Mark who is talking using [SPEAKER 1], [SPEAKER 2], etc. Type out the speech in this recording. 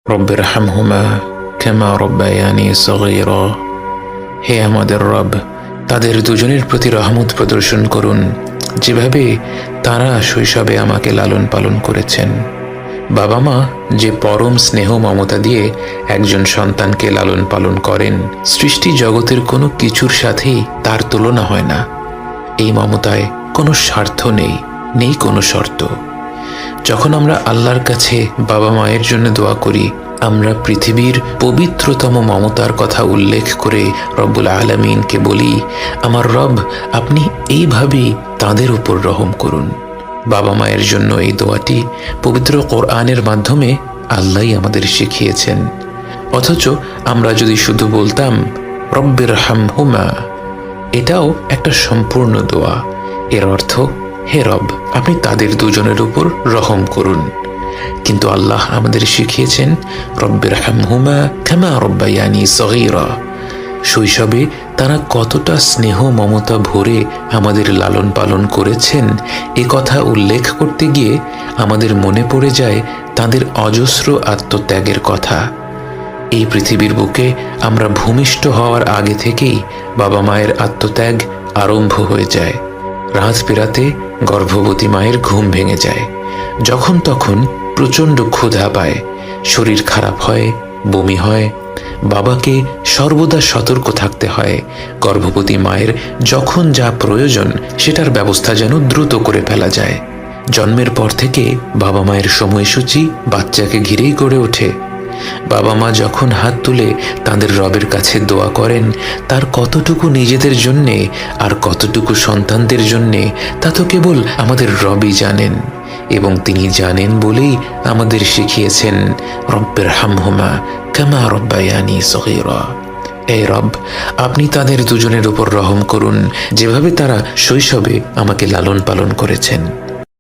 [SPEAKER 1] রব্বিরহামহুমা কামা রব্বায়ানি সগীরা। হে আমাদের রব, তাদের দুজনের প্রতি রহমত প্রদর্শন করুন, যেভাবে তারা শৈশবে আমাকে লালন পালন করেছেন। বাবা মা যে পরম স্নেহ মমতা দিয়ে একজন সন্তানকে লালন পালন করেন, সৃষ্টি জগতের কোনো কিছুর সাথেই তার তুলনা হয় না। এই মমতায় কোনো স্বার্থ নেই, নেই কোনো শর্ত। যখন আমরা আল্লাহর কাছে বাবা মায়ের জন্য দোয়া করি, আমরা পৃথিবীর পবিত্রতম মমতার কথা উল্লেখ করে রব্বুল আলামিনকে বলি, আমার রব, আপনি এইভাবেই তাদের উপর রহম করুন। বাবা মায়ের জন্য এই দোয়াটি পবিত্র কোরআনের মাধ্যমে আল্লাহই আমাদের শিখিয়েছেন। অথচ আমরা যদি শুধু বলতাম রব্বিরহামহুমা, এটাও একটা সম্পূর্ণ দোয়া। এর অর্থ, হে রব, আপনি তাদের দুজনের উপর রহম করুন। কিন্তু আল্লাহ আমাদের শিখিয়েছেন রব্বিরহামহুমা কামা রব্বায়ানি সগীরা। শৈশবে তারা কতটা স্নেহ মমতা ভরে আমাদের লালন পালন করেছেন, এ কথা উল্লেখ করতে গিয়ে আমাদের মনে পড়ে যায় তাদের অজস্র আত্মত্যাগের কথা। এই পৃথিবীর বুকে আমরা ভূমিষ্ঠ হওয়ার আগে থেকেই বাবা মায়ের আত্মত্যাগ আরম্ভ হয়ে যায়। রাত পেরাতে গর্ভবতী মায়ের ঘুম ভেঙে যায়, যখন তখন প্রচণ্ড ক্ষুধা পায়, শরীর খারাপ হয়, বমি হয়। বাবাকে সর্বদা সতর্ক থাকতে হয়। গর্ভবতী মায়ের যখন যা প্রয়োজন সেটার ব্যবস্থা যেন দ্রুত করে ফেলা যায়। জন্মের পর থেকে বাবা মায়ের সময়সূচি বাচ্চাকে ঘিরেই গড়ে ওঠে। বাবা মা যখন হাত তুলে তাদের রবের কাছে দোয়া করেন, তার কতটুকু নিজেদের জন্যে আর কতটুকু সন্তানদের জন্যে তা তো কেবল আমাদের রবই জানেন। এবং তিনি জানেন বলেই আমাদের শিখিয়েছেন রব্বিরহামহুমা কামা রব্বায়ানি সগীরা। হে রব, আপনি তাদের দুজনের উপর রহম করুন, যেভাবে তারা শৈশবে আমাকে লালন পালন করেছেন।